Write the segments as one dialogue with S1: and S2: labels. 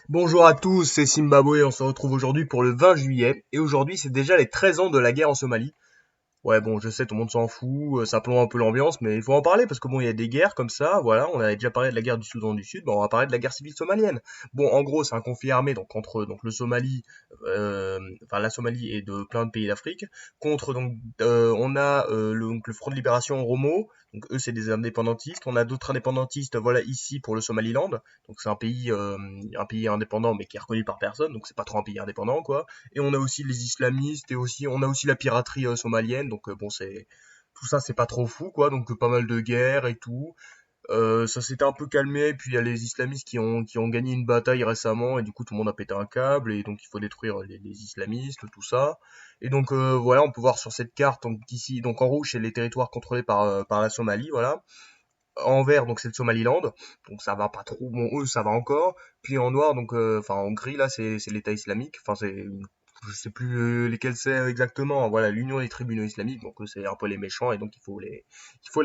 S1: Bonjour à tous, c'est Zimbabwe, on se retrouve aujourd'hui pour le 20 juillet, et aujourd'hui c'est déjà les 13 ans de la guerre en Somalie. Ouais bon, je sais, tout le monde s'en fout, ça plombe un peu l'ambiance, mais il faut en parler parce que bon, il y a des guerres comme ça, voilà, on avait déjà parlé de la guerre du Soudan du Sud, bon, on va parler de la guerre civile somalienne. Bon, en gros, c'est un conflit armé donc entre donc le Somalie, enfin la Somalie et de plein de pays d'Afrique, contre donc on a donc le Front de Libération Oromo, donc eux c'est des indépendantistes, on a d'autres indépendantistes, voilà ici pour le Somaliland, donc c'est un pays indépendant mais qui est reconnu par personne, donc c'est pas trop un pays indépendant quoi. Et on a aussi les islamistes et aussi on a aussi la piraterie somalienne. Donc bon, c'est tout ça, c'est pas trop fou quoi. Donc pas mal de guerres et tout. Ça s'était un peu calmé. Puis il y a les islamistes qui ont gagné une bataille récemment et du coup tout le monde a pété un câble et donc il faut détruire les islamistes, tout ça. Et donc voilà, on peut voir sur cette carte donc ici, donc en rouge c'est les territoires contrôlés par la Somalie, voilà. En vert, donc c'est le Somaliland, donc ça va pas trop, bon eux ça va encore. Puis en noir, donc enfin en gris là c'est l'État islamique, enfin c'est je sais plus lesquels c'est exactement. Voilà, l'Union des tribunaux islamiques, donc eux c'est un peu les méchants et donc il faut les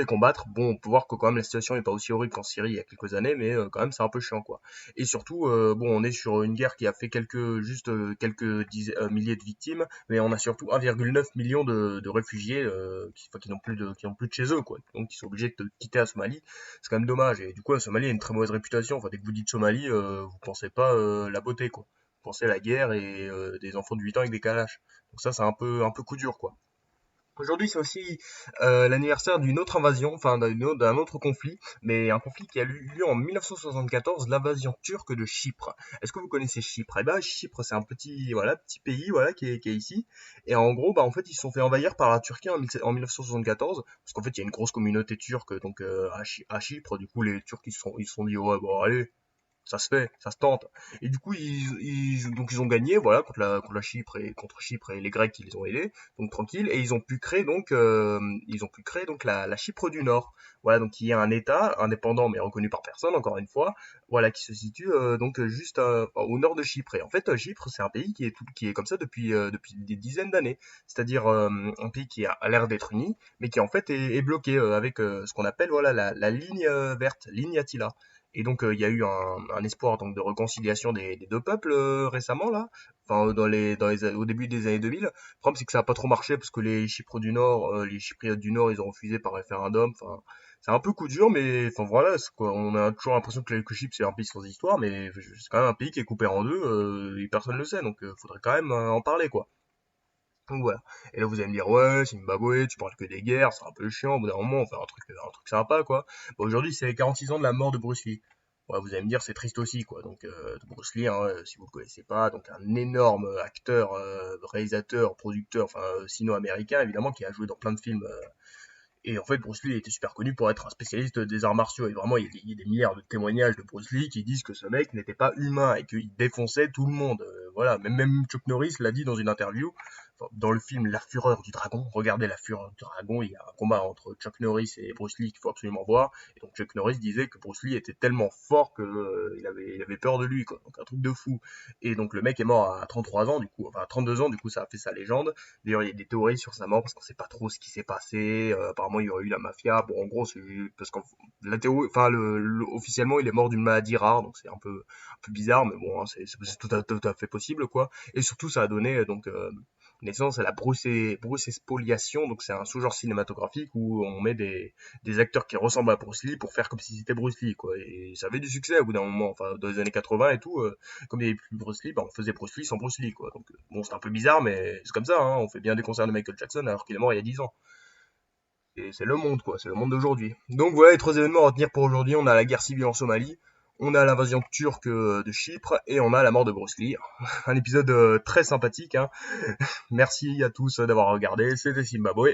S1: combattre. Bon, on peut voir que quand même la situation est pas aussi horrible qu'en Syrie il y a quelques années, mais quand même c'est un peu chiant quoi. Et surtout bon on est sur une guerre qui a fait quelques milliers de victimes, mais on a surtout 1,9 million de réfugiés enfin, qui n'ont plus de chez eux quoi, donc ils sont obligés de quitter la Somalie. C'est quand même dommage. Et du coup, la Somalie a une très mauvaise réputation. Enfin, dès que vous dites Somalie, vous pensez pas la beauté, quoi. Vous pensez à la guerre et des enfants de 8 ans avec des calages. Donc ça, c'est un peu coup dur, quoi. Aujourd'hui, c'est aussi l'anniversaire d'une autre invasion, enfin d'un autre conflit, mais un conflit qui a eu lieu en 1974, l'invasion turque de Chypre. Est-ce que vous connaissez Chypre? Eh ben, Chypre, c'est un petit pays, voilà, qui est ici. Et en gros, bah, en fait, ils se sont fait envahir par la Turquie en 1974, parce qu'en fait, il y a une grosse communauté turque, donc à Chypre. Du coup, les Turcs, ils se sont dit, ouais, bon, allez, ça se fait, ça se tente. Et du coup, donc ils ont gagné, voilà, contre la Chypre et contre Chypre et les Grecs qui les ont aidés, donc tranquille. Et ils ont pu créer donc la Chypre du Nord, voilà, donc qui est un État indépendant mais reconnu par personne, encore une fois, voilà, qui se situe donc juste au nord de Chypre. Et en fait, Chypre, c'est un pays qui est comme ça depuis des dizaines d'années, c'est-à-dire un pays qui a l'air d'être uni, mais qui en fait est bloqué avec ce qu'on appelle voilà la ligne verte, ligne Attila. Et donc il y a eu un espoir donc de réconciliation des deux peuples récemment là, enfin au début des années 2000. Le problème c'est que ça a pas trop marché parce que les Chypriotes du Nord, ils ont refusé par référendum. Enfin, c'est un peu coup dur, mais enfin voilà, c'est quoi, on a toujours l'impression que Chypre c'est un pays sans histoire, mais c'est quand même un pays qui est coupé en deux et personne ne le sait, donc faudrait quand même en parler quoi. Donc voilà. Et là vous allez me dire ouais, Zimbabwe, tu parles que des guerres, c'est un peu chiant, au bout d'un moment on fait un truc sympa quoi. Bon, aujourd'hui c'est les 46 ans de la mort de Bruce Lee. Ouais, vous allez me dire c'est triste aussi quoi. Donc Bruce Lee, hein, si vous le connaissez pas, donc un énorme acteur, réalisateur, producteur, enfin sino-américain évidemment qui a joué dans plein de films et en fait, Bruce Lee était super connu pour être un spécialiste des arts martiaux. Et vraiment, il y a des milliards de témoignages de Bruce Lee qui disent que ce mec n'était pas humain et qu'il défonçait tout le monde. Voilà, même Chuck Norris l'a dit dans une interview. Enfin, dans le film La Fureur du Dragon, regardez La Fureur du Dragon, il y a un combat entre Chuck Norris et Bruce Lee qu'il faut absolument voir. Et donc Chuck Norris disait que Bruce Lee était tellement fort que il avait peur de lui, quoi. Donc un truc de fou. Et donc le mec est mort à 33 ans, du coup, enfin à 32 ans, du coup ça a fait sa légende. D'ailleurs, il y a des théories sur sa mort parce qu'on sait pas trop ce qui s'est passé. Apparemment, il y aurait eu la mafia. Bon, en gros, c'est parce qu'en la théorie, enfin, officiellement, il est mort d'une maladie rare, donc c'est un peu bizarre, mais bon, hein, c'est tout à fait possible, quoi. Et surtout, ça a donné donc naissance à la Bruce Spoliation, donc c'est un sous-genre cinématographique où on met des acteurs qui ressemblent à Bruce Lee pour faire comme si c'était Bruce Lee, quoi. Et ça avait du succès au bout d'un moment, enfin, dans les années 80 et tout. Comme il n'y avait plus Bruce Lee, bah, on faisait Bruce Lee sans Bruce Lee, quoi. Donc, bon, c'est un peu bizarre, mais c'est comme ça, hein. On fait bien des concerts de Michael Jackson alors qu'il est mort il y a 10 ans. Et c'est le monde, quoi. C'est le monde d'aujourd'hui. Donc voilà les trois événements à retenir pour aujourd'hui. On a la guerre civile en Somalie, on a l'invasion turque de Chypre et on a la mort de Bruce Lee. Un épisode très sympathique, hein. Merci à tous d'avoir regardé. C'était Zimbabwe.